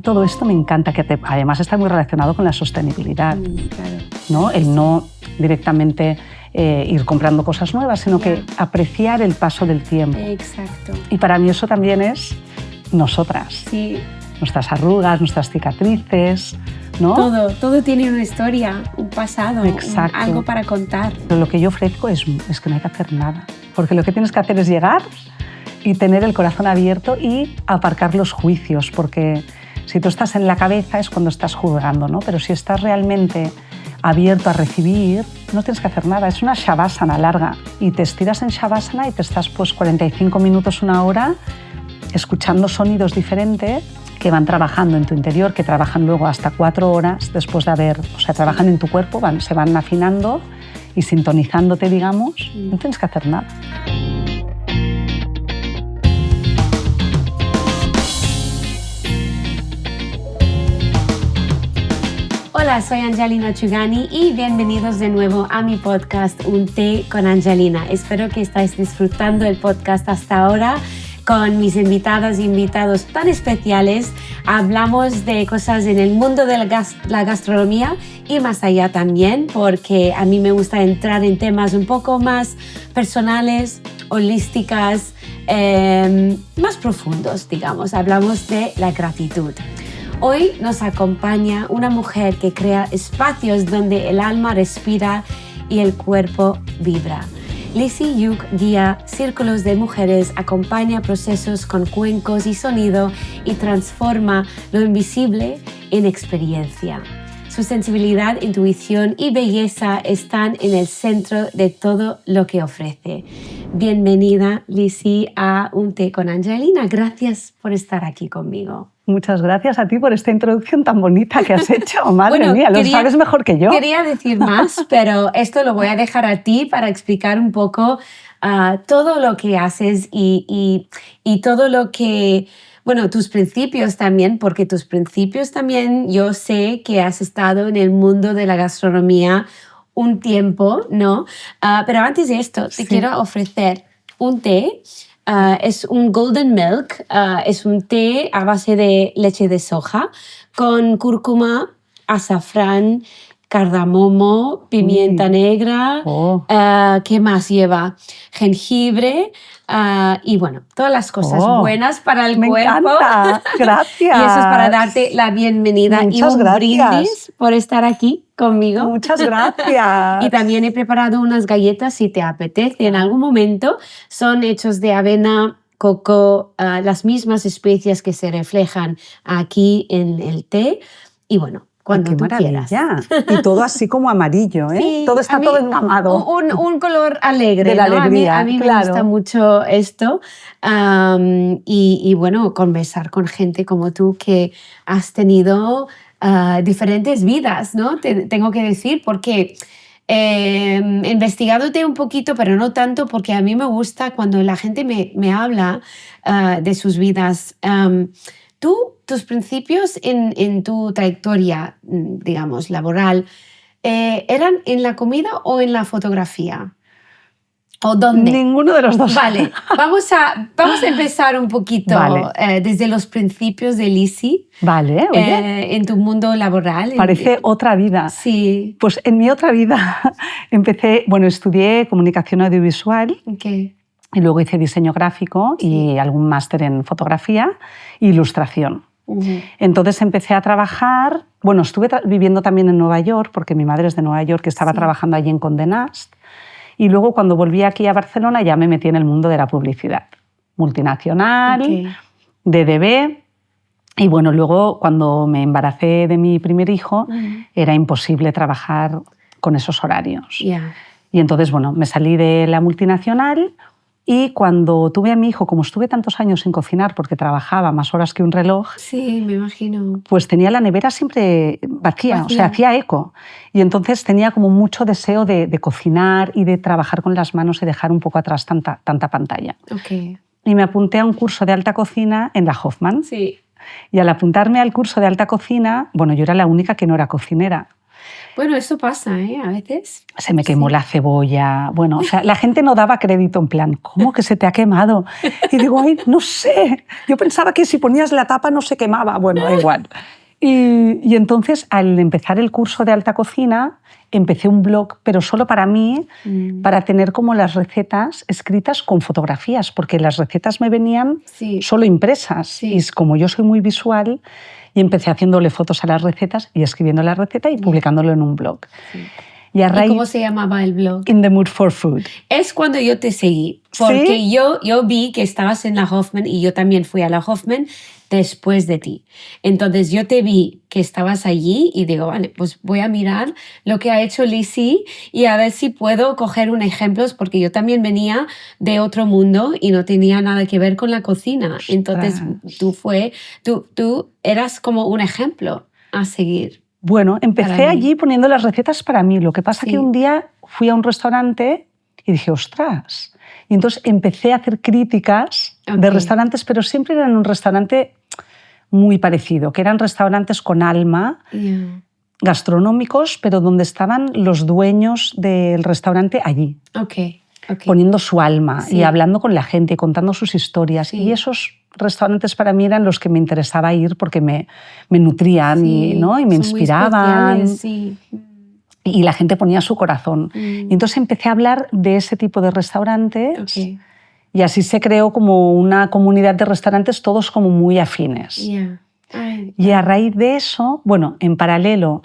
Todo esto me encanta, además está muy relacionado con la sostenibilidad, claro. ¿no? El no directamente ir comprando cosas nuevas, sino que apreciar el paso del tiempo. Exacto. Y para mí eso también es nosotras. Sí. Nuestras arrugas, nuestras cicatrices, ¿no? Todo tiene una historia, un pasado, algo para contar. Pero lo que yo ofrezco es que no hay que hacer nada, porque lo que tienes que hacer es llegar y tener el corazón abierto y aparcar los juicios, porque si tú estás en la cabeza es cuando estás juzgando, ¿no? Pero si estás realmente abierto a recibir, no tienes que hacer nada. Es una shavasana larga y te estiras en shavasana y te estás pues 45 minutos, una hora, escuchando sonidos diferentes que van trabajando en tu interior, que trabajan luego hasta 4 horas después de haber, o sea, trabajan en tu cuerpo, se van afinando y sintonizándote, digamos. No tienes que hacer nada. Hola, soy Angelina Ciugani y bienvenidos de nuevo a mi podcast Un té con Angelina. Espero que estáis disfrutando el podcast hasta ahora. Con mis invitadas e invitados tan especiales hablamos de cosas en el mundo de la gastronomía y más allá también, porque a mí me gusta entrar en temas un poco más personales, holísticas, más profundos, digamos. Hablamos de la gratitud. Hoy nos acompaña una mujer que crea espacios donde el alma respira y el cuerpo vibra. Lizzie Yuk guía círculos de mujeres, acompaña procesos con cuencos y sonido y transforma lo invisible en experiencia. Su sensibilidad, intuición y belleza están en el centro de todo lo que ofrece. Bienvenida, Lizzie, a Un té con Angelina. Gracias por estar aquí conmigo. Muchas gracias a ti por esta introducción tan bonita que has hecho. Madre mía, lo sabes mejor que yo. Quería decir más, pero esto lo voy a dejar a ti para explicar un poco todo lo que haces y todo lo que... Bueno, tus principios también, porque tus principios también yo sé que has estado en el mundo de la gastronomía un tiempo, ¿no? Pero antes de esto, te quiero ofrecer un té. Es un golden milk, es un té a base de leche de soja con cúrcuma, azafrán, cardamomo, pimienta negra. ¿Qué más lleva? Jengibre y bueno, todas las cosas buenas para el cuerpo. Me encanta, gracias. Y eso es para darte la bienvenida. Muchas gracias. Brindis por estar aquí conmigo. Muchas gracias. Y también he preparado unas galletas si te apetece en algún momento. Son hechos de avena, coco, las mismas especias que se reflejan aquí en el té. Y bueno, cuando tú quieras. Y todo así como amarillo, ¿eh? Sí, todo está todo engamado. Un color alegre. De la alegría, a mí claro. Me gusta mucho esto. Y bueno, conversar con gente como tú que has tenido diferentes vidas, ¿no? Tengo que decir, porque investigándote un poquito, pero no tanto, porque a mí me gusta cuando la gente me habla de sus vidas. Tus principios en tu trayectoria, digamos, laboral, ¿eran en la comida o en la fotografía? ¿O dónde? Ninguno de los dos. Vale, vamos a empezar un poquito desde los principios de Lizzie. Vale, oye. En tu mundo laboral. Parece otra vida. Sí. Pues en mi otra vida estudié comunicación audiovisual. Okay. Y luego hice diseño gráfico y algún máster en fotografía e ilustración. Entonces empecé a trabajar, estuve viviendo también en Nueva York, porque mi madre es de Nueva York, que estaba trabajando allí en Condé Nast. Y luego cuando volví aquí a Barcelona ya me metí en el mundo de la publicidad. Multinacional, DDB. Y bueno, luego cuando me embaracé de mi primer hijo, era imposible trabajar con esos horarios. Yeah. Y entonces, me salí de la multinacional. Y cuando tuve a mi hijo, como estuve tantos años sin cocinar porque trabajaba más horas que un reloj, sí, me imagino, pues tenía la nevera siempre vacía, o sea, hacía eco. Y entonces tenía como mucho deseo de cocinar y de trabajar con las manos y dejar un poco atrás tanta pantalla. Okay. Y me apunté a un curso de alta cocina en la Hoffman. Sí. Y al apuntarme al curso de alta cocina, yo era la única que no era cocinera. Bueno, eso pasa, a veces. Se me quemó la cebolla. Bueno, o sea, la gente no daba crédito en plan, ¿cómo que se te ha quemado? Y digo, ay, no sé. Yo pensaba que si ponías la tapa no se quemaba. Bueno, da igual. Y entonces, al empezar el curso de alta cocina, empecé un blog, pero solo para mí, para tener como las recetas escritas con fotografías, porque las recetas me venían solo impresas. Sí. Y como yo soy muy visual, y empecé haciéndole fotos a las recetas y escribiendo la receta y publicándolo en un blog. Sí. Y a raíz, ¿Y cómo se llamaba el blog? In the Mood for Food. Es cuando yo te seguí, porque ¿Sí? yo vi que estabas en la Hoffman y yo también fui a la Hoffman después de ti. Entonces yo te vi que estabas allí y digo, vale, pues voy a mirar lo que ha hecho Lizzie y a ver si puedo coger un ejemplo, porque yo también venía de otro mundo y no tenía nada que ver con la cocina. Entonces tú eras como un ejemplo a seguir. Bueno, empecé allí poniendo las recetas para mí. Lo que pasa que un día fui a un restaurante y dije, ostras. Y entonces empecé a hacer críticas de restaurantes, pero siempre eran un restaurante muy parecido, que eran restaurantes con alma, gastronómicos, pero donde estaban los dueños del restaurante allí, poniendo su alma y hablando con la gente, contando sus historias. Y esos restaurantes para mí eran los que me interesaba ir porque me nutrían y me inspiraban. Y la gente ponía su corazón. Y entonces empecé a hablar de ese tipo de restaurantes y así se creó como una comunidad de restaurantes todos como muy afines. Y a raíz de eso, bueno, en paralelo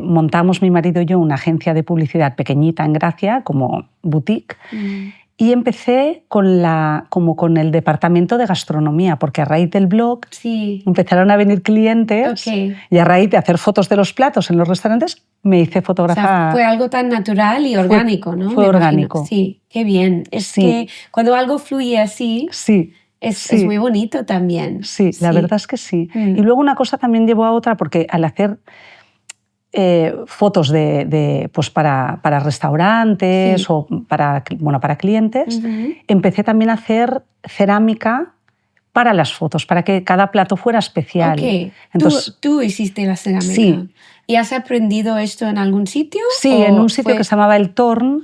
montamos mi marido y yo una agencia de publicidad pequeñita en Gracia, como boutique, y empecé como con el departamento de gastronomía, porque a raíz del blog empezaron a venir clientes y a raíz de hacer fotos de los platos en los restaurantes me hice fotógrafa. O sea, fue algo tan natural y orgánico, ¿no? Fue orgánico. Sí, qué bien. Es que cuando algo fluye así... Es muy bonito también. Sí, la verdad es que sí. Y luego una cosa también llevó a otra, porque al hacer fotos pues para restaurantes o para clientes, empecé también a hacer cerámica para las fotos, para que cada plato fuera especial. Entonces, ¿Tú hiciste la cerámica? Sí. ¿Y has aprendido esto en algún sitio? Sí, en un sitio que se llamaba El Torn,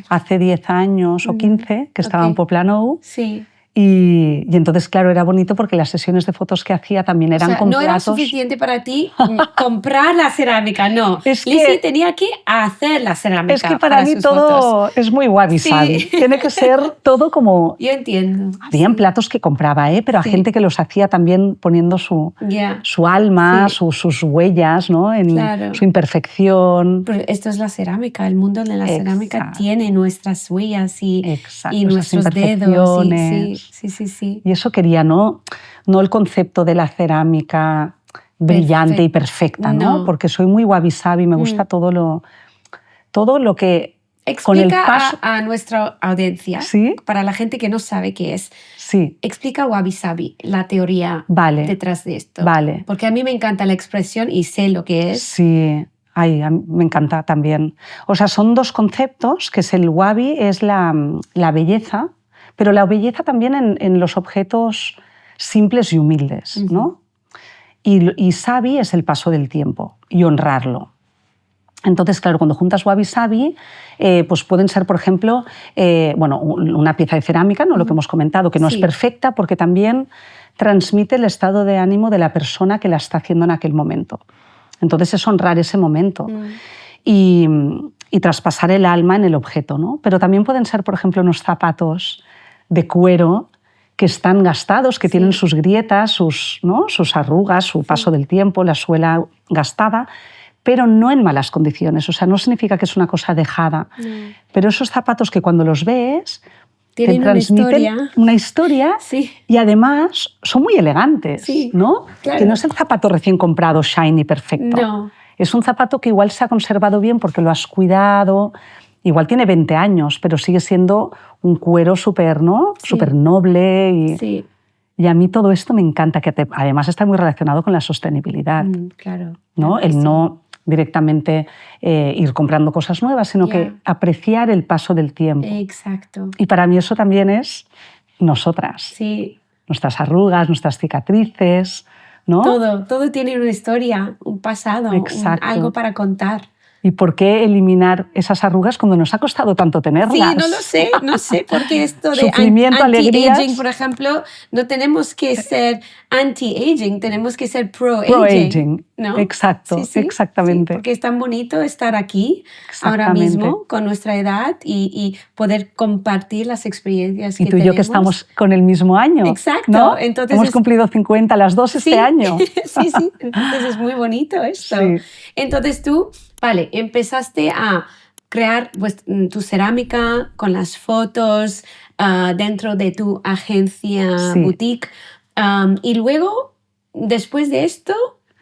hace 10 años o 15, que estaba en Poblenou. Sí. Y entonces, claro, era bonito porque las sesiones de fotos que hacía también eran con no platos. era suficiente para ti comprar la cerámica, no. Lizzie tenía que hacer la cerámica. Es que para mí todo fotos. Es muy wabi-sabi. Tiene que ser todo como... Yo entiendo. Habían platos que compraba, pero a gente que los hacía también poniendo su alma, sus huellas, ¿no? En su imperfección. Pero esto es la cerámica. El mundo de la cerámica tiene nuestras huellas y nuestros dedos. Sí. Y eso quería, no el concepto de la cerámica brillante y perfecta, ¿no? Porque soy muy wabi-sabi, me gusta todo lo que... Explica con el paso... a nuestra audiencia, para la gente que no sabe qué es, explica wabi-sabi, la teoría detrás de esto. Vale. Porque a mí me encanta la expresión y sé lo que es. Sí. Ay, a mí me encanta también. O sea, son dos conceptos, que es el wabi, es la belleza, pero la belleza también en los objetos simples y humildes, ¿no? Y sabi es el paso del tiempo y honrarlo. Entonces, claro, cuando juntas wabi-sabi, pues pueden ser, por ejemplo, una pieza de cerámica, ¿no? Lo que hemos comentado, que no es perfecta porque también transmite el estado de ánimo de la persona que la está haciendo en aquel momento. Entonces es honrar ese momento y traspasar el alma en el objeto, ¿no? Pero también pueden ser, por ejemplo, unos zapatos de cuero que están gastados, que tienen sus grietas, sus arrugas, su paso del tiempo, la suela gastada, pero no en malas condiciones. O sea, no significa que es una cosa dejada. Pero esos zapatos que cuando los ves tienen te transmiten una historia y además son muy elegantes, ¿no? Claro. Que no es el zapato recién comprado, shiny, perfecto. No. Es un zapato que igual se ha conservado bien porque lo has cuidado. Igual tiene 20 años, pero sigue siendo un cuero súper, ¿no? Súper noble. Y a mí todo esto me encanta, que además está muy relacionado con la sostenibilidad. Claro. ¿no? El no directamente ir comprando cosas nuevas, sino que apreciar el paso del tiempo. Exacto. Y para mí eso también es nosotras. Sí. Nuestras arrugas, nuestras cicatrices, ¿no? Todo tiene una historia, un pasado, algo para contar. ¿Y por qué eliminar esas arrugas cuando nos ha costado tanto tenerlas? Sí, no sé, porque esto de sufrimiento, anti-aging, alegrías. por ejemplo, no tenemos que ser anti-aging, tenemos que ser pro-aging. Pro-aging, ¿no? exacto, Sí, exactamente. Sí, porque es tan bonito estar aquí ahora mismo con nuestra edad y poder compartir las experiencias que tenemos. Y tú y yo que estamos con el mismo año. Exacto. ¿no? Entonces hemos cumplido 50 las dos este año. Sí, entonces es muy bonito esto. Sí. Entonces tú, vale, empezaste a crear tu cerámica con las fotos dentro de tu agencia boutique. Y luego, después de esto,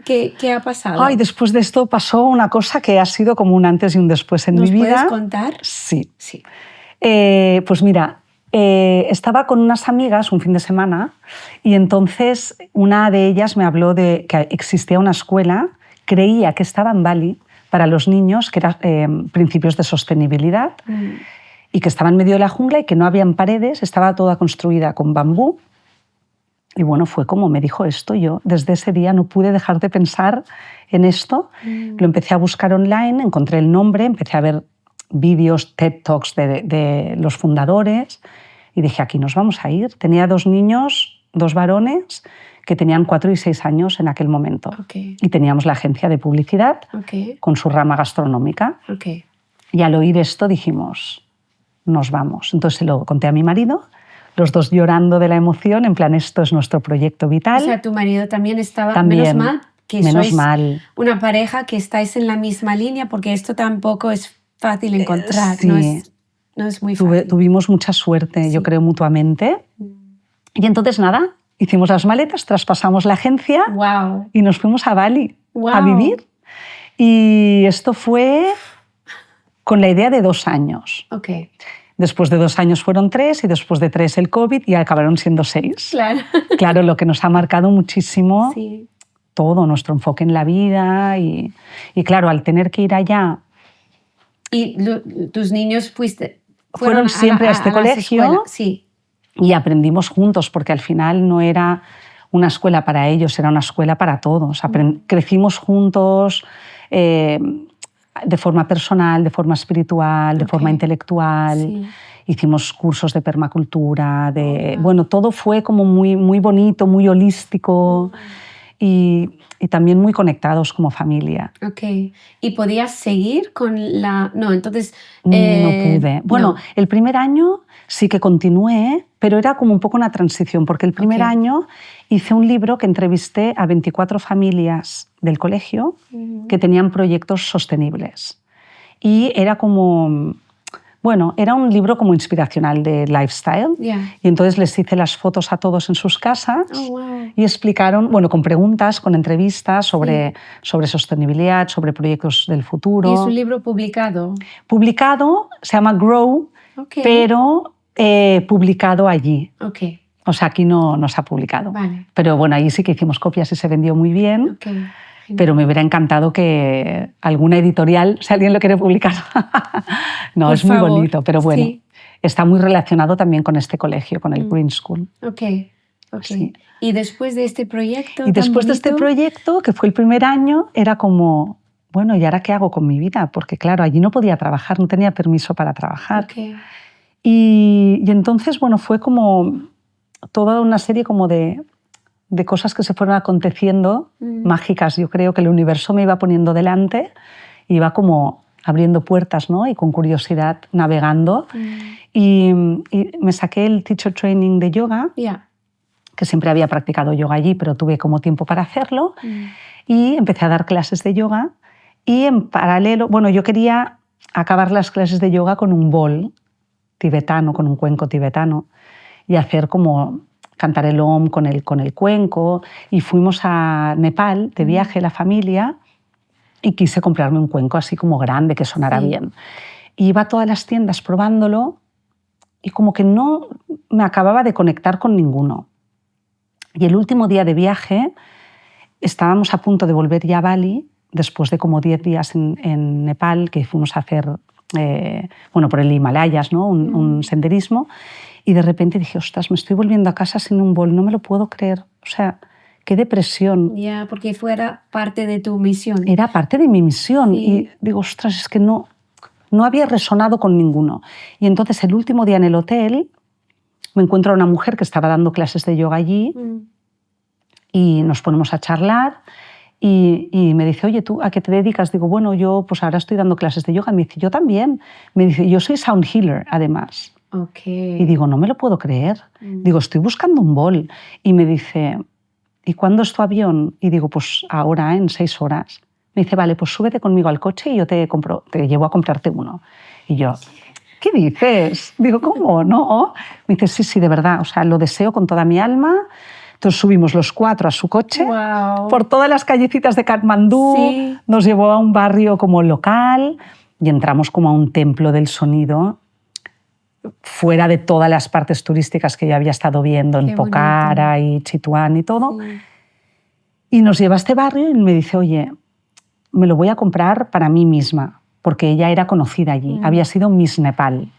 ¿qué ha pasado? Ay, después de esto pasó una cosa que ha sido como un antes y un después en mi vida. ¿Nos puedes contar? Sí. Pues mira, estaba con unas amigas un fin de semana y entonces una de ellas me habló de que existía una escuela, creía que estaba en Bali para los niños, que era principios de sostenibilidad, y que estaba en medio de la jungla y que no habían paredes, estaba toda construida con bambú. Y bueno, fue como me dijo esto. Yo desde ese día no pude dejar de pensar en esto. Lo empecé a buscar online, encontré el nombre, empecé a ver vídeos, TED Talks de los fundadores y dije, aquí nos vamos a ir. Tenía 2 niños, 2 varones, que tenían 4 y 6 años en aquel momento. Y teníamos la agencia de publicidad con su rama gastronómica. Y al oír esto dijimos, nos vamos. Entonces se lo conté a mi marido, los dos llorando de la emoción, en plan, esto es nuestro proyecto vital. O sea, tu marido también estaba, también, menos mal que sois una pareja que estáis en la misma línea, porque esto tampoco es fácil encontrar, sí. no es muy fácil. Tuvimos mucha suerte, yo creo, mutuamente. Y entonces nada, hicimos las maletas, traspasamos la agencia y nos fuimos a Bali a vivir. Y esto fue con la idea de 2 años. Después de 2 años fueron 3 y después de 3 el COVID y acabaron siendo 6. Claro, lo que nos ha marcado muchísimo todo, nuestro enfoque en la vida y claro, al tener que ir allá... ¿Y tus niños fueron siempre a este colegio? Sí. Y aprendimos juntos porque al final no era una escuela para ellos, era una escuela para todos. Crecimos juntos... de forma personal, de forma espiritual, de forma intelectual. Hicimos cursos de permacultura, bueno, todo fue como muy, muy bonito, muy holístico y también muy conectados como familia. ¿Y podías seguir con la...? No, entonces... No pude. Bueno, el primer año sí que continué, pero era como un poco una transición, porque el primer año hice un libro que entrevisté a 24 familias del colegio que tenían proyectos sostenibles. Y era como... Bueno, era un libro como inspiracional de lifestyle. Y entonces les hice las fotos a todos en sus casas y explicaron, bueno, con preguntas, con entrevistas sobre sostenibilidad, sobre proyectos del futuro. ¿Y es un libro publicado? Publicado, se llama Grow, pero publicado allí. O sea, aquí no se ha publicado. Pero bueno, ahí sí que hicimos copias y se vendió muy bien. Pero me hubiera encantado que alguna editorial, si alguien lo quiere publicar. No, por es favor. Muy bonito, pero bueno, está muy relacionado también con este colegio, con el Green School. Sí. ¿Y después de este proyecto? Y después de este proyecto, que fue el primer año, era como, bueno, ¿y ahora qué hago con mi vida? Porque claro, allí no podía trabajar, no tenía permiso para trabajar. Y entonces, bueno, fue como toda una serie como de cosas que se fueron aconteciendo, mágicas. Yo creo que el universo me iba poniendo delante, iba como abriendo puertas, ¿no? Y con curiosidad navegando. Y me saqué el Teacher Training de yoga, que siempre había practicado yoga allí, pero tuve como tiempo para hacerlo. Y empecé a dar clases de yoga. Y en paralelo, bueno, yo quería acabar las clases de yoga con un bol tibetano, con un cuenco tibetano, y hacer como... cantar el Om con el cuenco, y fuimos a Nepal de viaje la familia y quise comprarme un cuenco así como grande, que sonara bien. Y iba a todas las tiendas probándolo y como que no me acababa de conectar con ninguno. Y el último día de viaje estábamos a punto de volver ya a Bali, después de como 10 días en Nepal, que fuimos a hacer bueno, por el Himalayas, ¿no? un senderismo. Y de repente dije, ostras, me estoy volviendo a casa sin un bol, no me lo puedo creer. O sea, qué depresión. Ya, porque fuera parte de tu misión. Era parte de mi misión. Sí. Y digo, ostras, es que no había resonado con ninguno. Y entonces el último día en el hotel me encuentro a una mujer que estaba dando clases de yoga allí y nos ponemos a charlar y me dice, oye, ¿tú a qué te dedicas? Digo, bueno, yo pues ahora estoy dando clases de yoga. Me dice, yo también. Me dice, yo soy sound healer, además. Okay. Y digo, no me lo puedo creer. Digo, estoy buscando un bol. Y me dice, ¿y cuándo es tu avión? Y digo, pues ahora, en 6 horas. Me dice, vale, pues súbete conmigo al coche y yo te llevo a comprarte uno. Y yo, ¿qué dices? Digo, ¿cómo? No. Me dice, sí, sí, de verdad, o sea, lo deseo con toda mi alma. Entonces subimos los 4 a su coche, Wow. por todas las callecitas de Katmandú, Sí. nos llevó a un barrio como local y entramos como a un templo del sonido, fuera de todas las partes turísticas que yo había estado viendo en Qué Pokhara y Chitwan y todo. Sí. Y nos lleva a este barrio y me dice, oye, me lo voy a comprar para mí misma, porque ella era conocida allí, había sido Miss Nepal.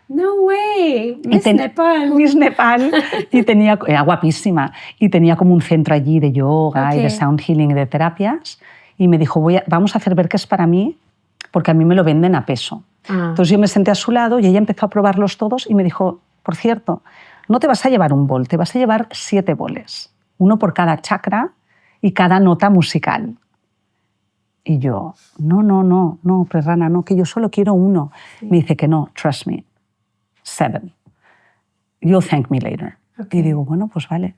No way, Miss Nepal. Miss Nepal, y era guapísima, y tenía como un centro allí de yoga y de sound healing y de terapias, y me dijo, vamos a hacer ver que es para mí, porque a mí me lo venden a peso. Entonces yo me senté a su lado y ella empezó a probarlos todos y me dijo, por cierto, no te vas a llevar un bol, te vas a llevar 7 boles, uno por cada chakra y cada nota musical. Y yo, no, Prerana, no, que yo solo quiero uno. Sí. Me dice que no, trust me, 7. You'll thank me later. Okay. Y digo, bueno, pues vale.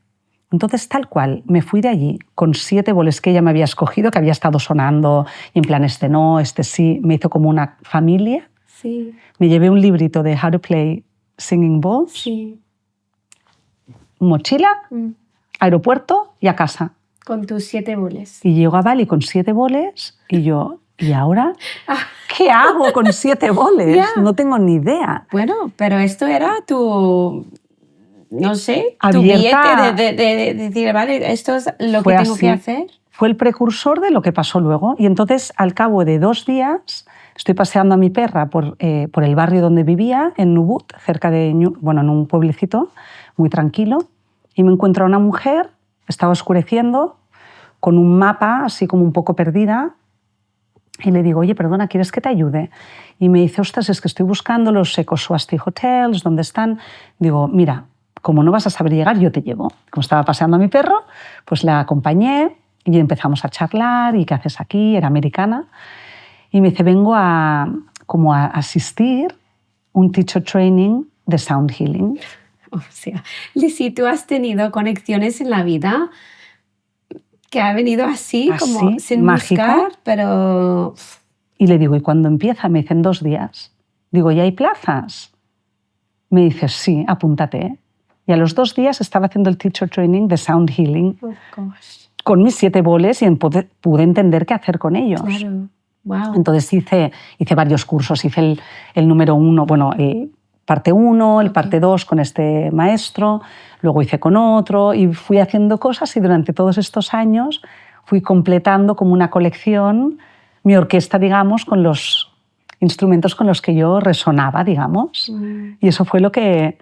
Entonces, tal cual, me fui de allí con 7 boles que ella me había escogido, que había estado sonando, y en plan, este no, este sí. Me hizo como una familia. Sí. Me llevé un librito de How to Play Singing Bowls. Sí. Mochila, aeropuerto y a casa. Con tus 7 boles. Y llego a Bali con 7 boles y yo, ¿y ahora qué hago con 7 boles? Yeah. No tengo ni idea. Bueno, pero esto era tu, no sé, tu billete de decir, vale, esto es lo que tengo que hacer. Fue el precursor de lo que pasó luego. Y entonces, al cabo de 2 días, estoy paseando a mi perra por el barrio donde vivía, en Nubut, cerca de, bueno, en un pueblecito muy tranquilo, y me encuentro a una mujer, estaba oscureciendo, con un mapa así como un poco perdida, y le digo, oye, perdona, ¿quieres que te ayude? Y me dice, ostras, es que estoy buscando los Eco Swasti Hotels, ¿dónde están? Digo, mira, como no vas a saber llegar, yo te llevo. Como estaba paseando a mi perro, pues la acompañé y empezamos a charlar, ¿y qué haces aquí? Era americana. Y me dice, vengo a asistir un teacher training de sound healing. O sea, Lizzy, ¿tú has tenido conexiones en la vida que ha venido así como sin mágica, buscar, pero... Y le digo, ¿y cuándo empieza? Me dicen 2 días. Digo, ¿y hay plazas? Me dice, sí, apúntate. Y a los 2 días estaba haciendo el teacher training de sound healing con mis 7 boles y pude entender qué hacer con ellos. Claro. Wow. Entonces hice varios cursos. Hice el número 1, bueno, el parte 1, el parte 2 con este maestro, luego hice con otro y fui haciendo cosas y durante todos estos años fui completando como una colección, mi orquesta, digamos, con los instrumentos con los que yo resonaba, digamos. Y eso fue lo que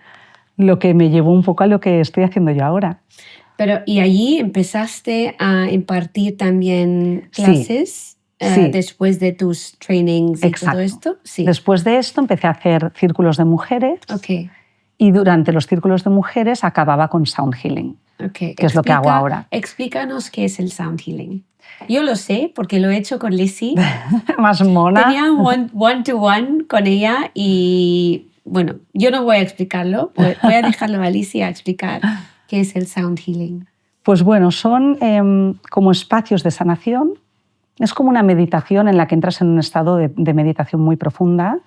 me llevó un poco a lo que estoy haciendo yo ahora. Pero, ¿y allí empezaste a impartir también clases? Sí. Después de tus trainings y todo esto. Sí. Después de esto empecé a hacer círculos de mujeres y durante los círculos de mujeres acababa con sound healing, que es lo que hago ahora. Explícanos qué es el sound healing. Yo lo sé porque lo he hecho con Lizzy. Más mona. Tenía un one-to-one con ella y, bueno, yo no voy a explicarlo, voy a dejarlo a Lizzy a explicar qué es el sound healing. Pues bueno, son como espacios de sanación. Es como una meditación en la que entras en un estado de meditación muy profunda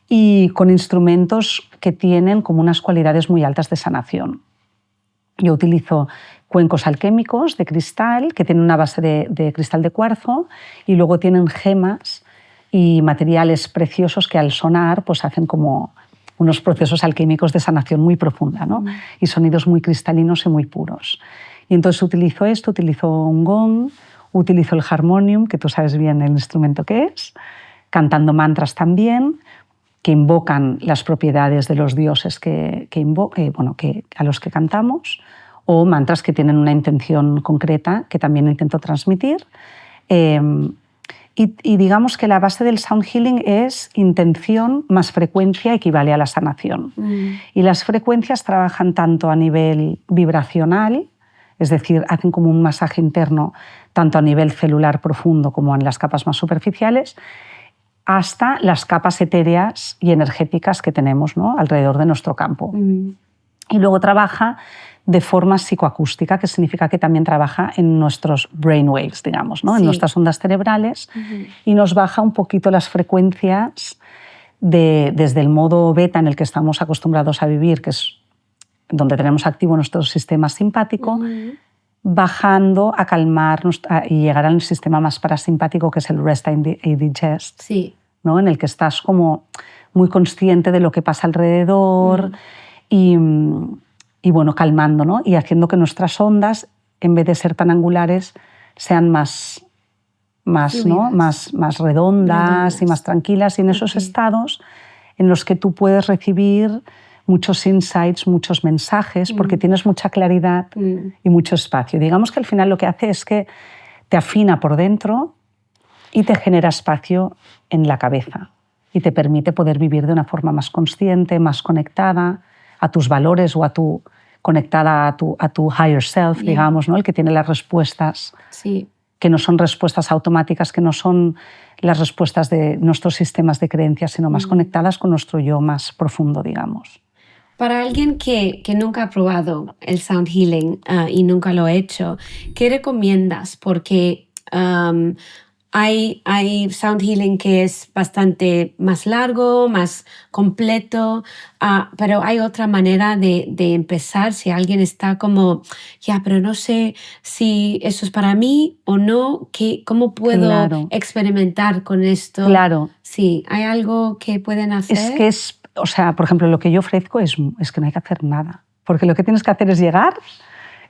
y con instrumentos que tienen como unas cualidades muy altas de sanación. Yo utilizo cuencos alquémicos de cristal que tienen una base de cristal de cuarzo y luego tienen gemas y materiales preciosos que al sonar pues hacen como unos procesos alquímicos de sanación muy profunda, ¿no? Y sonidos muy cristalinos y muy puros. Y entonces utilizo esto, utilizo un gong, utilizo el harmonium, que tú sabes bien el instrumento que es, cantando mantras también, que invocan las propiedades de los dioses a los que cantamos, o mantras que tienen una intención concreta que también intento transmitir. Y digamos que la base del sound healing es intención más frecuencia equivale a la sanación. Y las frecuencias trabajan tanto a nivel vibracional, es decir, hacen como un masaje interno tanto a nivel celular profundo como en las capas más superficiales, hasta las capas etéreas y energéticas que tenemos, ¿no?, alrededor de nuestro campo. Y luego trabaja de forma psicoacústica, que significa que también trabaja en nuestros brainwaves, digamos, ¿no?, en nuestras ondas cerebrales, y nos baja un poquito las frecuencias desde el modo beta en el que estamos acostumbrados a vivir, que es donde tenemos activo nuestro sistema simpático, bajando a calmar y llegar al sistema más parasimpático, que es el rest and digest, ¿no?, en el que estás como muy consciente de lo que pasa alrededor y bueno, calmando, ¿no?, y haciendo que nuestras ondas, en vez de ser tan angulares, sean más redondas y más tranquilas, y en esos estados en los que tú puedes recibir muchos insights, muchos mensajes, porque tienes mucha claridad y mucho espacio. Digamos que al final lo que hace es que te afina por dentro y te genera espacio en la cabeza y te permite poder vivir de una forma más consciente, más conectada a tus valores o conectada a tu higher self, digamos, ¿no?, el que tiene las respuestas, que no son respuestas automáticas, que no son las respuestas de nuestros sistemas de creencias, sino más conectadas con nuestro yo más profundo, digamos. Para alguien que nunca ha probado el sound healing y nunca lo ha hecho, ¿qué recomiendas? Porque hay sound healing que es bastante más largo, más completo, pero hay otra manera de empezar si alguien está como, pero no sé si eso es para mí o no, ¿cómo puedo experimentar con esto? Claro. Sí, ¿hay algo que pueden hacer? O sea, por ejemplo, lo que yo ofrezco es que no hay que hacer nada, porque lo que tienes que hacer es llegar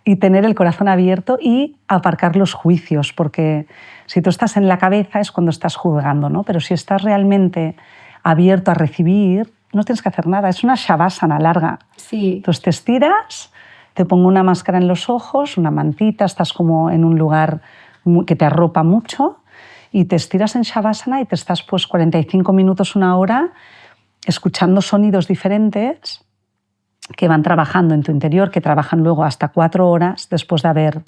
y tener el corazón abierto y aparcar los juicios, porque si tú estás en la cabeza es cuando estás juzgando, ¿no? Pero si estás realmente abierto a recibir, no tienes que hacer nada, es una shavasana larga. Entonces te estiras, te pongo una máscara en los ojos, una mantita, estás como en un lugar que te arropa mucho y te estiras en shavasana y te estás pues 45 minutos, una hora, escuchando sonidos diferentes que van trabajando en tu interior, que trabajan luego hasta 4 horas después de haber,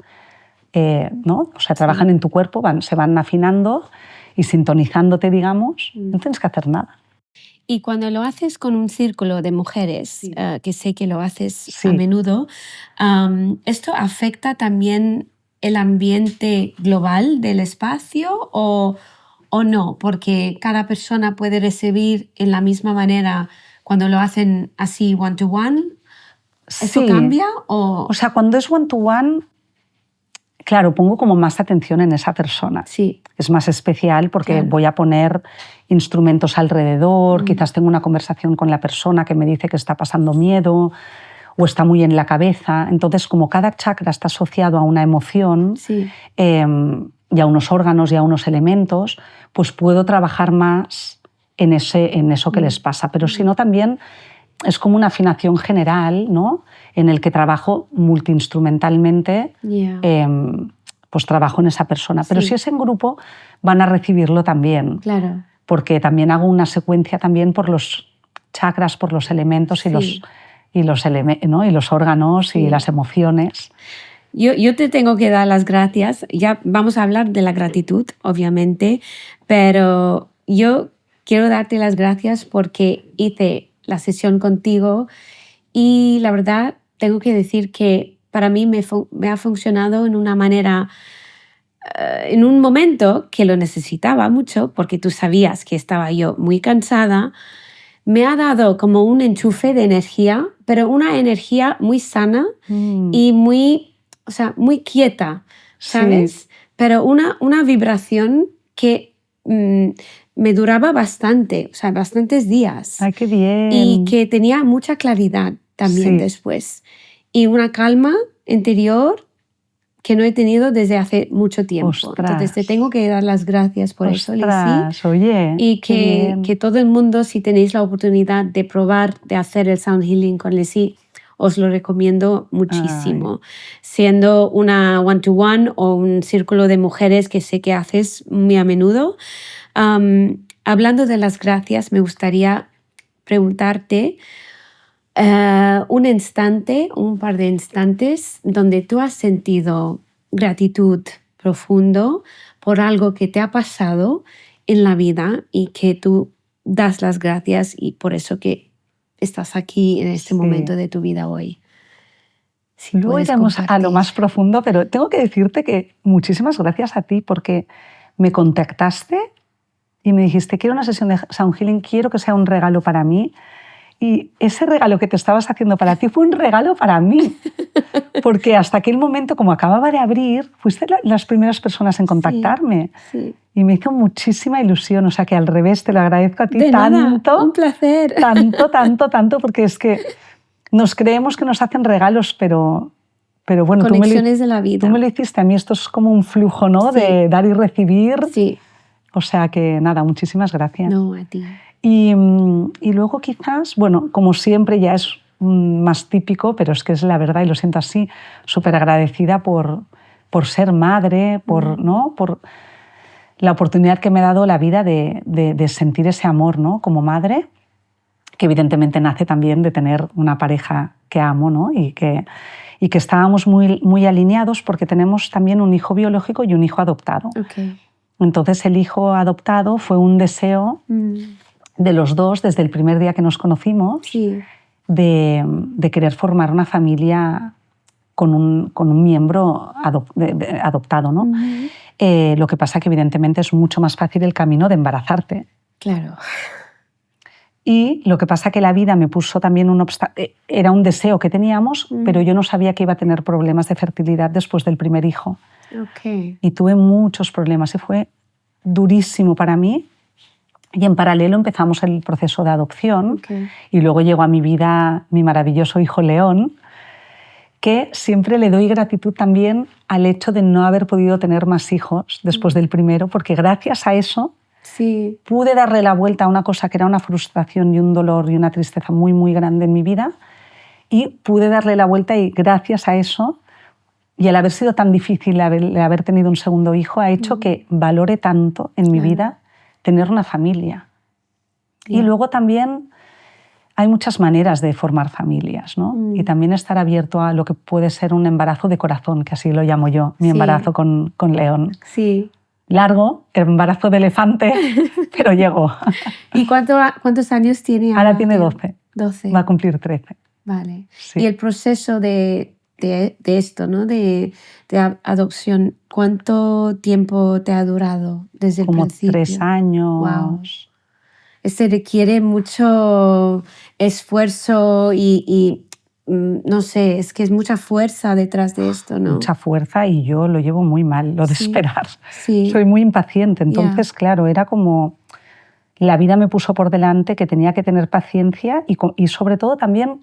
¿no? O sea, trabajan en tu cuerpo, se van afinando y sintonizándote, digamos. No tienes que hacer nada. Y cuando lo haces con un círculo de mujeres, que sé que lo haces a menudo, ¿esto afecta también el ambiente global del espacio o no? Porque cada persona puede recibir en la misma manera cuando lo hacen así one-to-one. ¿Eso cambia? O sea, cuando es one-to-one, claro, pongo como más atención en esa persona. Es más especial porque voy a poner instrumentos alrededor, quizás tengo una conversación con la persona que me dice que está pasando miedo o está muy en la cabeza. Entonces, como cada chakra está asociado a una emoción y a unos órganos y a unos elementos, pues puedo trabajar más en eso que les pasa. Pero si no, también es como una afinación general, ¿no?, en el que trabajo multiinstrumentalmente, pues trabajo en esa persona. Pero si es en grupo, van a recibirlo también. Claro. Porque también hago una secuencia también por los chakras, por los elementos y los órganos y las emociones. Yo te tengo que dar las gracias. Ya vamos a hablar de la gratitud, obviamente, pero yo quiero darte las gracias porque hice la sesión contigo y la verdad tengo que decir que para mí me ha funcionado en una manera, en un momento que lo necesitaba mucho porque tú sabías que estaba yo muy cansada. Me ha dado como un enchufe de energía, pero una energía muy sana y muy quieta, ¿sabes? Pero una vibración que me duraba bastante, o sea, bastantes días. ¡Ay, qué bien! Y que tenía mucha claridad también después. Y una calma interior que no he tenido desde hace mucho tiempo. ¡Ostras! Entonces te tengo que dar las gracias por eso, Lizzy. Oye, y que todo el mundo, si tenéis la oportunidad de probar, de hacer el sound healing con Lizzy, os lo recomiendo muchísimo. Siendo una one-to-one o un círculo de mujeres que sé que haces muy a menudo. Hablando de las gracias, me gustaría preguntarte un par de instantes donde tú has sentido gratitud profundo por algo que te ha pasado en la vida y que tú das las gracias y por eso que estás aquí en este momento de tu vida hoy. Si luego iremos a lo más profundo, pero tengo que decirte que muchísimas gracias a ti porque me contactaste y me dijiste, quiero una sesión de Sound Healing, quiero que sea un regalo para mí. Y ese regalo que te estabas haciendo para ti fue un regalo para mí. Porque hasta aquel momento, como acababa de abrir, fuiste las primeras personas en contactarme. Sí. Y me hizo muchísima ilusión. O sea que al revés, te lo agradezco a ti de tanto. Nada, un placer. Tanto, porque es que nos creemos que nos hacen regalos, pero bueno, conexiones de la vida. Tú me lo hiciste a mí. Esto es como un flujo, ¿no? Sí. De dar y recibir. Sí. O sea que nada, muchísimas gracias. No, a ti. Y luego quizás, bueno, como siempre ya es más típico, pero es que es la verdad y lo siento así, súper agradecida por ser madre, ¿no? Por la oportunidad que me ha dado la vida de sentir ese amor, ¿no? Como madre, que evidentemente nace también de tener una pareja que amo, ¿no? Y que estábamos muy alineados porque tenemos también un hijo biológico y un hijo adoptado. Okay. Entonces el hijo adoptado fue un deseo de los dos desde el primer día que nos conocimos, sí. de querer formar una familia con un miembro adoptado, ¿no? Lo que pasa que evidentemente es mucho más fácil el camino de embarazarte. Claro. Y lo que pasa que la vida me puso también un obstáculo. Era un deseo que teníamos, pero yo no sabía que iba a tener problemas de fertilidad después del primer hijo. Okay. Y tuve muchos problemas y fue durísimo para mí. Y en paralelo empezamos el proceso de adopción. Okay. Y luego llegó a mi vida mi maravilloso hijo León, que siempre le doy gratitud también al hecho de no haber podido tener más hijos después del primero, porque gracias a eso sí. pude darle la vuelta a una cosa que era una frustración y un dolor y una tristeza muy, muy grande en mi vida, y pude darle la vuelta y gracias a eso, y al haber sido tan difícil haber tenido un segundo hijo, ha hecho que valore tanto en mi vida tener una familia. Y luego también hay muchas maneras de formar familias, ¿no? Y también estar abierto a lo que puede ser un embarazo de corazón, que así lo llamo yo, mi embarazo con León. Sí. Largo, embarazo de elefante, pero llegó. ¿Y cuántos años tiene ahora? Ahora tiene 12. 12. Va a cumplir 13. Vale. Sí. Y el proceso de esto, ¿no? De adopción, ¿cuánto tiempo te ha durado desde el principio? Como 3 años. Wow. Se requiere mucho esfuerzo y no sé, es que es mucha fuerza detrás de esto, ¿no? Mucha fuerza y yo lo llevo muy mal, lo de esperar. Sí. Soy muy impaciente, entonces, claro, era como la vida me puso por delante que tenía que tener paciencia y sobre todo también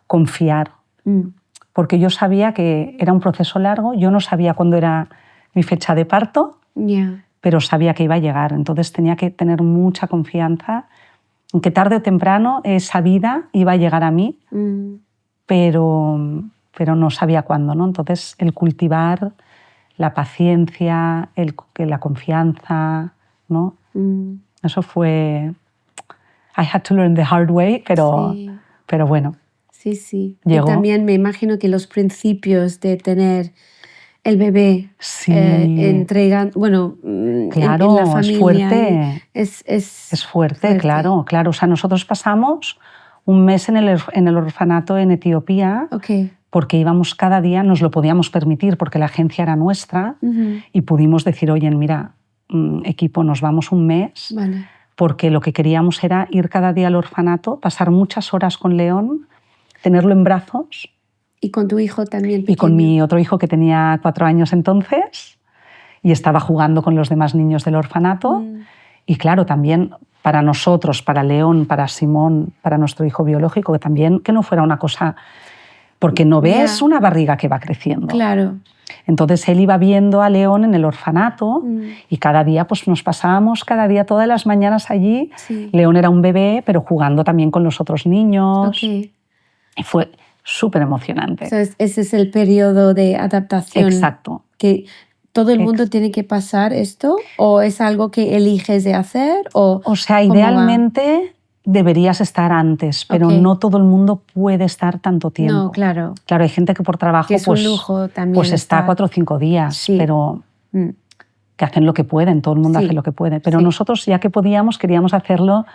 confiar. Porque yo sabía que era un proceso largo, yo no sabía cuándo era mi fecha de parto, pero sabía que iba a llegar. Entonces tenía que tener mucha confianza en que tarde o temprano esa vida iba a llegar a mí, pero no sabía cuándo, ¿no? Entonces el cultivar la paciencia, la confianza, ¿no? Eso fue... I had to learn the hard way, pero bueno. Sí, sí. Llegó. Y también me imagino que los principios de tener el bebé entregan, bueno, claro, en la familia. Es fuerte. Es fuerte, claro. O sea, nosotros pasamos un mes en el orfanato en Etiopía porque íbamos cada día, nos lo podíamos permitir porque la agencia era nuestra y pudimos decir, oye, mira, equipo, nos vamos un mes porque lo que queríamos era ir cada día al orfanato, pasar muchas horas con León, tenerlo en brazos. ¿Y con tu hijo también pequeño? Y con mi otro hijo que tenía 4 años entonces y estaba jugando con los demás niños del orfanato. Y claro, también para nosotros, para León, para Simón, para nuestro hijo biológico, que también que no fuera una cosa... Porque no ves una barriga que va creciendo. Claro. Entonces él iba viendo a León en el orfanato y cada día pues nos pasábamos cada día todas las mañanas allí. Sí. León era un bebé, pero jugando también con los otros niños. Y fue súper emocionante. Entonces, ese es el periodo de adaptación. Exacto. Que todo el mundo tiene que pasar esto, o es algo que eliges de hacer, o sea, idealmente deberías estar antes, pero no todo el mundo puede estar tanto tiempo. No, claro. Claro, hay gente que por trabajo que es un lujo también pues está 4 o 5 días, pero que hacen lo que pueden, todo el mundo hace lo que puede. Pero nosotros, ya que podíamos, queríamos hacerlo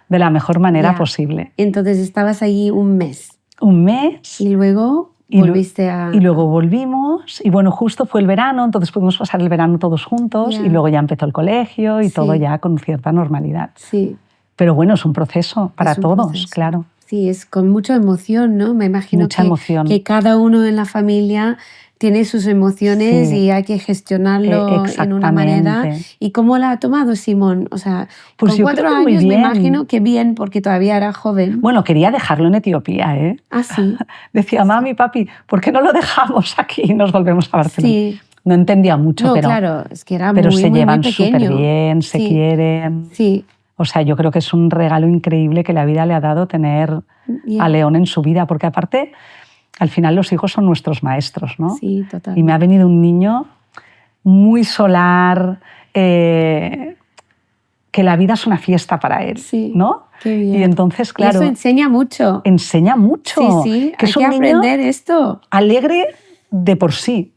de la mejor manera posible. Entonces estabas allí un mes. Un mes. Y luego volviste Y luego volvimos, y bueno, justo fue el verano, entonces pudimos pasar el verano todos juntos, y luego ya empezó el colegio y todo ya con cierta normalidad. Sí. Pero bueno, es un proceso para todos, claro. Sí, es con mucha emoción, ¿no? Me imagino mucha emoción. Que cada uno en la familia tiene sus emociones y hay que gestionarlo en una manera. ¿Y cómo la ha tomado Simón? O sea, pues con 4 años me imagino que bien, porque todavía era joven. Bueno, quería dejarlo en Etiopía, ¿eh? Ah, sí. Decía, mami, papi, ¿por qué no lo dejamos aquí y nos volvemos a Barcelona? Sí. No entendía mucho, pero, claro, es que era pero muy, se muy, llevan muy súper bien, se quieren. Sí. O sea, yo creo que es un regalo increíble que la vida le ha dado tener a León en su vida, porque aparte, al final los hijos son nuestros maestros, ¿no? Sí, total. Y me ha venido un niño muy solar, que la vida es una fiesta para él, ¿no? Qué bien. Y entonces, claro... Y eso enseña mucho. Enseña mucho. Sí, que hay es un que niño aprender esto. Alegre de por sí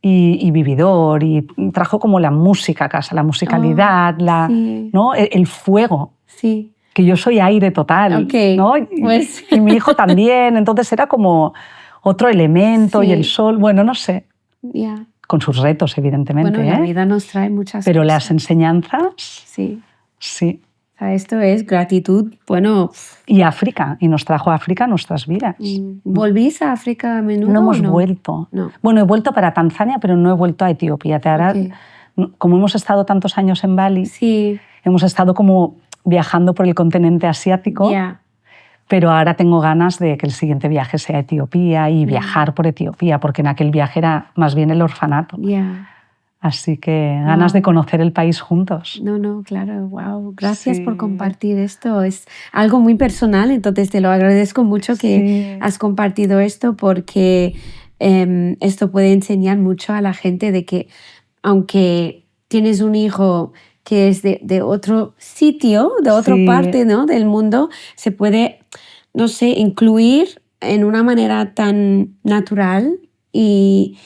y vividor, y trajo como la música a casa, la musicalidad, ¿no? el fuego. Sí. Que yo soy aire total, ¿no? Pues... y mi hijo también, entonces era como otro elemento y el sol, bueno, no sé. Con sus retos, evidentemente. Bueno, la vida nos trae muchas Pero cosas. las enseñanzas... Sí. Sí. O sea, esto es gratitud, bueno... Y África, y nos trajo África a nuestras vidas. ¿Volvís a África a menudo? No hemos vuelto. No. Bueno, he vuelto para Tanzania, pero no he vuelto a Etiopía. Como hemos estado tantos años en Bali, hemos estado como viajando por el continente asiático, pero ahora tengo ganas de que el siguiente viaje sea a Etiopía y viajar por Etiopía, porque en aquel viaje era más bien el orfanato. Así que ganas de conocer el país juntos. No, claro, wow. Gracias por compartir esto. Es algo muy personal, entonces te lo agradezco mucho que has compartido esto, porque esto puede enseñar mucho a la gente de que aunque tienes un hijo que es de otro sitio, de otra parte, ¿no?, del mundo, se puede, no sé, incluir en una manera tan natural y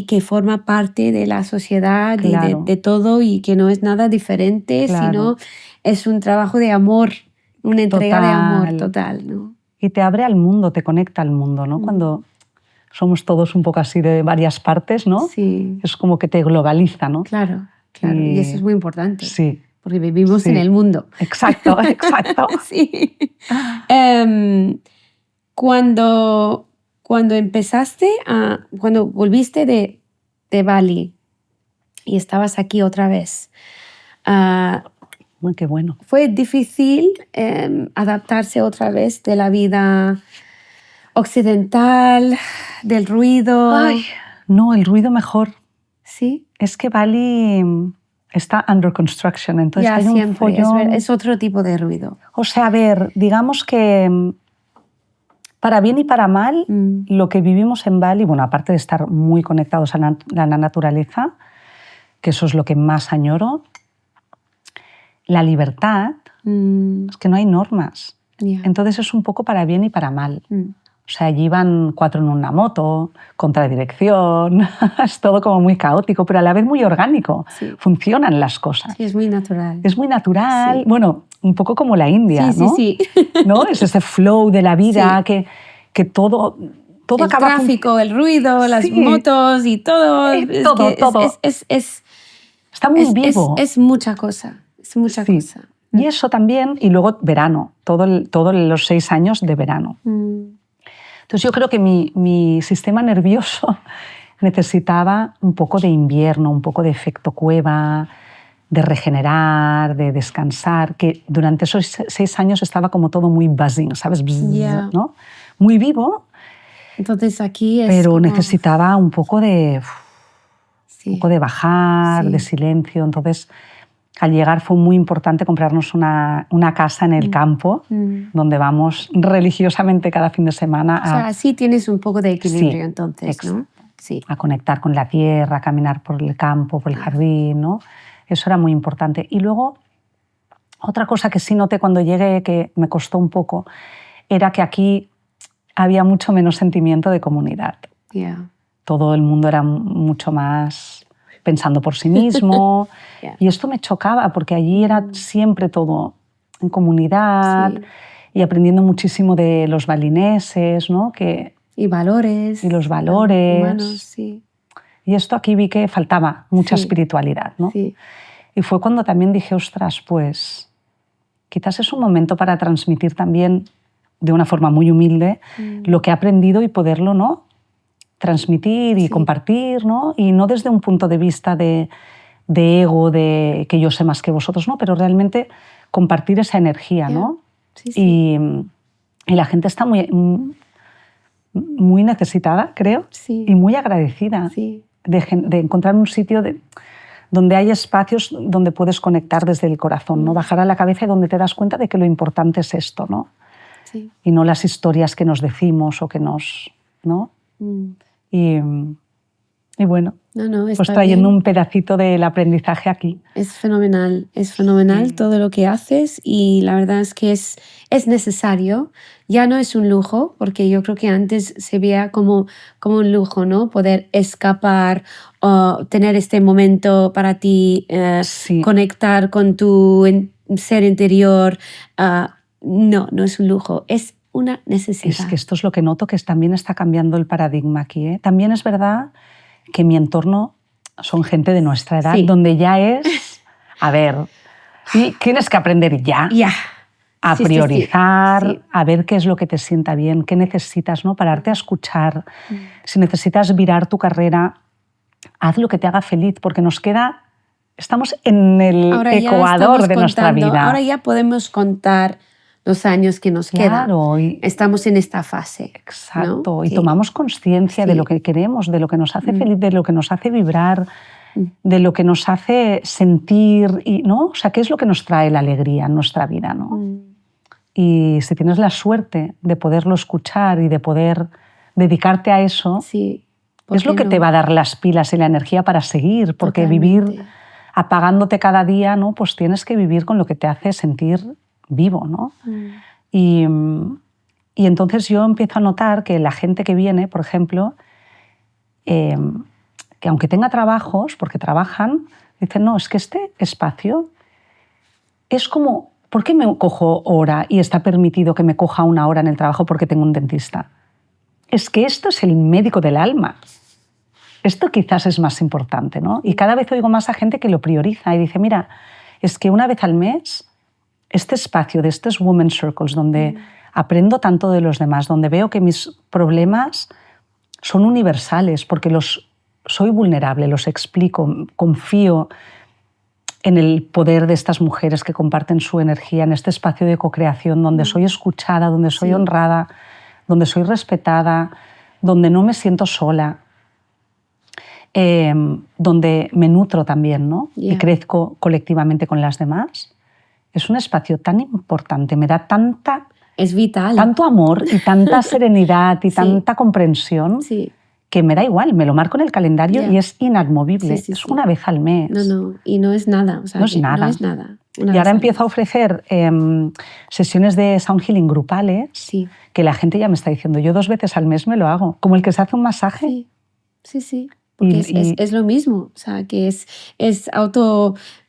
que forma parte de la sociedad y de todo, y que no es nada diferente, sino es un trabajo de amor, una entrega de amor total, ¿no? Y te abre al mundo, te conecta al mundo, ¿no? Cuando somos todos un poco así de varias partes, ¿no? Sí. Es como que te globaliza, ¿no? Claro. Y eso es muy importante. Sí. Porque vivimos en el mundo. Exacto. Sí. Cuando empezaste cuando volviste de Bali y estabas aquí otra vez, qué bueno. ¿fue difícil adaptarse otra vez de la vida occidental, del ruido? Ay, no, el ruido mejor. ¿Sí? Es que Bali está under construction, entonces hay un follón. Es otro tipo de ruido. O sea, a ver, digamos que para bien y para mal, lo que vivimos en Bali, bueno, aparte de estar muy conectados a la naturaleza, que eso es lo que más añoro, la libertad, es que no hay normas. Entonces es un poco para bien y para mal. O sea, allí van 4 en una moto, contradirección, es todo como muy caótico, pero a la vez muy orgánico. Funcionan las cosas. Sí, es muy natural. Es muy natural, bueno, un poco como la India, ¿no? Sí. ¿No? Es ese flow de la vida que todo el acaba... El tráfico, el ruido, las motos y todo. Todo. Está muy vivo. Es mucha cosa, es mucha cosa. Y eso también, y luego verano, todos los 6 años de verano. Entonces yo creo que mi sistema nervioso necesitaba un poco de invierno, un poco de efecto cueva, de regenerar, de descansar, que durante esos 6 años estaba como todo muy buzzing, ¿sabes? ¿No? Muy vivo. Entonces aquí es pero como... necesitaba un poco de bajar, de silencio. Entonces al llegar fue muy importante comprarnos una casa en el campo, donde vamos religiosamente cada fin de semana. O sea, así tienes un poco de equilibrio, sí, entonces, ¿no? Sí. A conectar con la tierra, a caminar por el campo, por el jardín, ¿no? Eso era muy importante. Y luego, otra cosa que sí noté cuando llegué, que me costó un poco, era que aquí había mucho menos sentimiento de comunidad. Yeah. Todo el mundo era mucho más pensando por sí mismo. Yeah. Y esto me chocaba, porque allí era siempre todo en comunidad, Sí. y aprendiendo muchísimo de los balineses, ¿no? Y valores. Y los valores. Humanos, sí. Y esto aquí vi que faltaba mucha espiritualidad, ¿no? Sí. Y fue cuando también dije, ostras, pues quizás es un momento para transmitir también de una forma muy humilde lo que he aprendido y poderlo, ¿no?, transmitir y compartir, ¿no? Y no desde un punto de vista de ego, de que yo sé más que vosotros, ¿no? Pero realmente compartir esa energía, ¿no? Sí, sí. Y la gente está muy necesitada, creo, y muy agradecida de encontrar un sitio donde hay espacios donde puedes conectar desde el corazón, ¿no? Bajar a la cabeza y donde te das cuenta de que lo importante es esto, ¿no? Sí. Y no las historias que nos decimos o que nos... ¿no? Y bueno, pues trayendo un pedacito del aprendizaje aquí. Es fenomenal todo lo que haces, y la verdad es que es necesario. Ya no es un lujo, porque yo creo que antes se veía como un lujo, ¿no? Poder escapar o tener este momento para ti, conectar con tu ser interior. No es un lujo, es una necesidad. Es que esto es lo que noto, que también está cambiando el paradigma aquí, ¿eh? También es verdad que mi entorno son gente de nuestra edad, donde ya es, a ver, tienes que aprender ya a priorizar, a ver qué es lo que te sienta bien, qué necesitas, ¿no? Pararte a escuchar. Si necesitas virar tu carrera, haz lo que te haga feliz, porque estamos en el ecuador de nuestra vida. Ahora ya podemos contar los años que nos quedan. Estamos en esta fase. Exacto. ¿No? Y tomamos conciencia de lo que queremos, de lo que nos hace feliz, de lo que nos hace vibrar, de lo que nos hace sentir, ¿no? O sea, ¿qué es lo que nos trae la alegría en nuestra vida, ¿no? Y si tienes la suerte de poderlo escuchar y de poder dedicarte a eso, es lo que te va a dar las pilas y la energía para seguir, porque vivir apagándote cada día, ¿no? Pues tienes que vivir con lo que te hace sentir vivo, ¿no? Y entonces yo empiezo a notar que la gente que viene, por ejemplo, que aunque tenga trabajos, porque trabajan, dicen, no, es que este espacio es como, ¿por qué me cojo hora y está permitido que me coja una hora en el trabajo porque tengo un dentista? Es que esto es el médico del alma. Esto quizás es más importante, ¿no? Y cada vez oigo más a gente que lo prioriza y dice, mira, es que una vez al mes este espacio de estos Women's Circles, donde aprendo tanto de los demás, donde veo que mis problemas son universales, porque soy vulnerable, los explico, confío en el poder de estas mujeres que comparten su energía en este espacio de co-creación, donde soy escuchada, donde soy honrada, donde soy respetada, donde no me siento sola, donde me nutro también, ¿no? Y crezco colectivamente con las demás. Es un espacio tan importante, me da es vital. Tanto amor y tanta serenidad y tanta comprensión que me da igual, me lo marco en el calendario y es inamovible. Es una vez al mes. No, y no es nada. O sea, no es nada. No es nada. Y ahora empiezo a ofrecer sesiones de sound healing grupales que la gente ya me está diciendo, yo 2 veces al mes me lo hago, como el que se hace un masaje. Sí. Porque es lo mismo, o sea, que es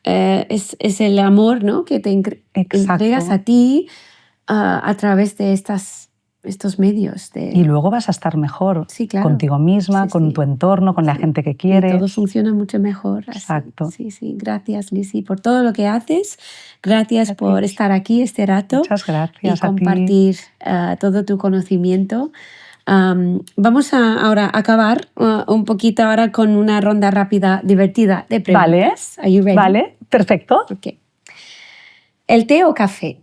el amor, ¿no? Que te entregas a ti a través de estos medios. Y luego vas a estar mejor contigo misma, con tu entorno, con la gente que quieres. Y todo funciona mucho mejor. Exacto. Sí. Gracias, Lizzy, por todo lo que haces. Gracias por estar aquí este rato. Muchas gracias y compartir todo tu conocimiento. Vamos ahora a acabar un poquito ahora con una ronda rápida, divertida de preguntas. Vale. Are you ready? Vale, perfecto. Okay. ¿El té o café?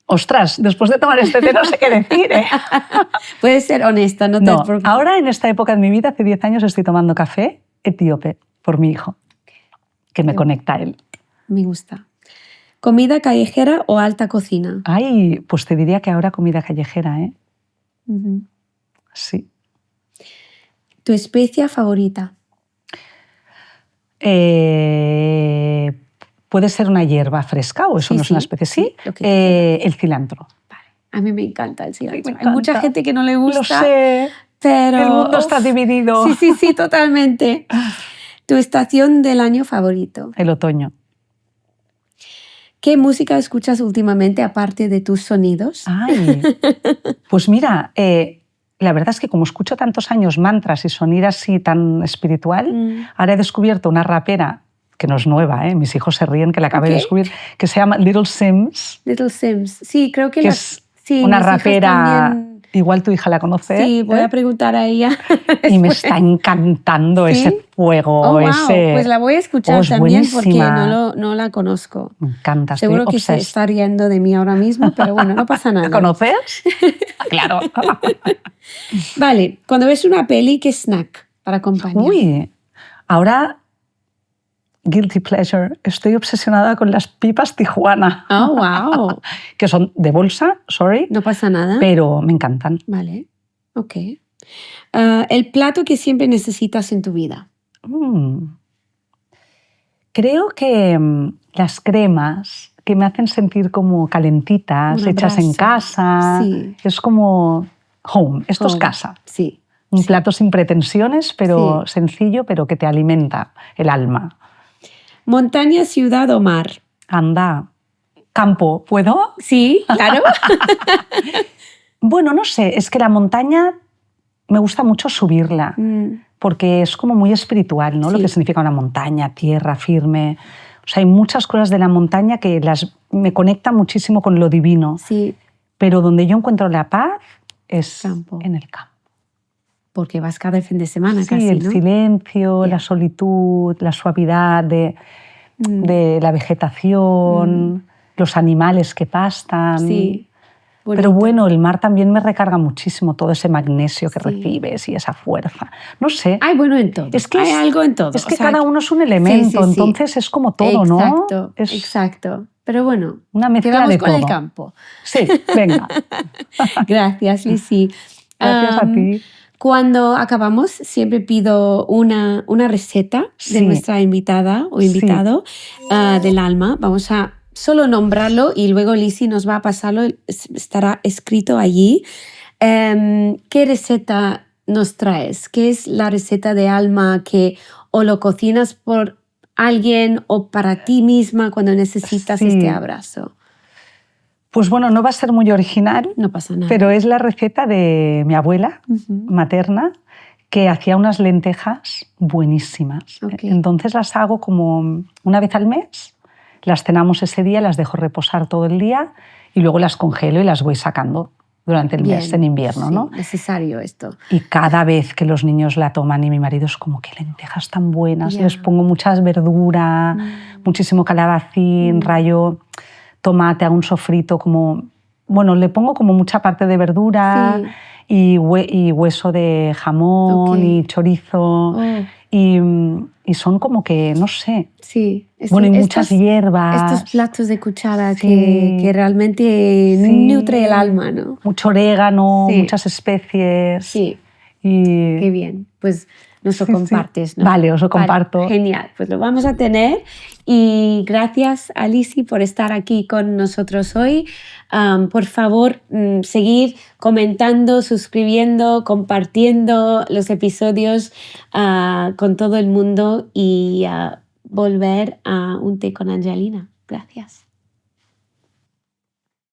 Ostras, después de tomar este té no sé qué decir, ¿eh? Puedes ser honesta, no te preocupes. Ahora, en esta época de mi vida, hace 10 años, estoy tomando café etíope por mi hijo. que me conecta a él. Me gusta. ¿Comida callejera o alta cocina? Ay, pues te diría que ahora comida callejera, ¿eh? Uh-huh. Sí. ¿Tu especia favorita? ¿Puede ser una hierba fresca o eso Sí, no es una especie? Sí, lo que tú quieras. el cilantro. Vale. A mí me encanta el cilantro. Me Hay mucha encanta. gente que no le gusta. Lo sé. Pero El mundo está dividido. Sí, totalmente. ¿Tu estación del año favorito? El otoño. ¿Qué música escuchas últimamente aparte de tus sonidos? Ay, pues mira, la verdad es que como escucho tantos años mantras y sonido así tan espiritual, ahora he descubierto una rapera que no es nueva, mis hijos se ríen que la acabé de descubrir, que se llama Little Sims. Little Sims, sí, creo que es una rapera, también... igual tu hija la conoce. Sí, voy a preguntar a ella. Y me está encantando ese fuego. Oh, wow. Pues la voy a escuchar también buenísima. porque no la conozco. Me encanta. Seguro que se está riendo de mí ahora mismo, pero bueno, no pasa nada. ¿La conoces? Claro. Vale, cuando ves una peli, ¿qué snack para acompañar? Uy, ahora... Guilty pleasure. Estoy obsesionada con las pipas Tijuana. Oh, wow. Que son de bolsa, sorry. No pasa nada. Pero me encantan. Vale, ok. ¿El plato que siempre necesitas en tu vida? Creo que las cremas que me hacen sentir como calentitas, hechas en casa. Sí. Es como home. Esto es casa. Sí. Un plato sin pretensiones, pero sencillo, pero que te alimenta el alma. ¿Montaña, ciudad o mar? Anda. ¿Campo? ¿Puedo? Sí, claro. Bueno, no sé, es que la montaña me gusta mucho subirla, porque es como muy espiritual, ¿no? Lo que significa una montaña, tierra firme. O sea, hay muchas cosas de la montaña que me conectan muchísimo con lo divino. Sí. Pero donde yo encuentro la paz es en el campo. Porque vas cada fin de semana sí, casi, el ¿no? silencio, la solitud, la suavidad de la vegetación, los animales que pastan. Sí. Bonito. Pero bueno, el mar también me recarga muchísimo todo ese magnesio que recibes y esa fuerza. No sé. Hay bueno en todo. Es que hay algo en todo. Es que cada uno es un elemento, entonces es como todo, exacto, ¿no? Exacto. Pero bueno, una mezcla quedamos de con todo. el campo. Sí, venga. Gracias, Lizzy. Gracias a ti. Cuando acabamos, siempre pido una receta de nuestra invitada o invitado del alma. Vamos a solo nombrarlo y luego Lizzy nos va a pasarlo, estará escrito allí. ¿Qué receta nos traes? ¿Qué es la receta de alma que o lo cocinas por alguien o para ti misma cuando necesitas este abrazo? Pues bueno, no va a ser muy original, no pasa nada. Pero es la receta de mi abuela materna, que hacía unas lentejas buenísimas. Okay. Entonces las hago como una vez al mes, las cenamos ese día, las dejo reposar todo el día y luego las congelo y las voy sacando durante el mes en invierno, ¿no? Necesario esto. Y cada vez que los niños la toman y mi marido es como, qué lentejas tan buenas, les pongo muchas verduras, muchísimo calabacín, rayo tomate, hago un sofrito como... Bueno, le pongo como mucha parte de verdura y hueso de jamón y chorizo y son como que, no sé... Sí. Bueno, y muchas hierbas. Estos platos de cuchara que realmente nutre el alma, ¿no? Mucho orégano, muchas especies. Sí. Y... Qué bien. Pues nos lo compartes, ¿no? Vale, os lo comparto. Vale, genial, pues lo vamos a tener. Y gracias a Lizzy por estar aquí con nosotros hoy. Por favor, seguir comentando, suscribiendo, compartiendo los episodios con todo el mundo y volver a Un Té con Angelina. Gracias.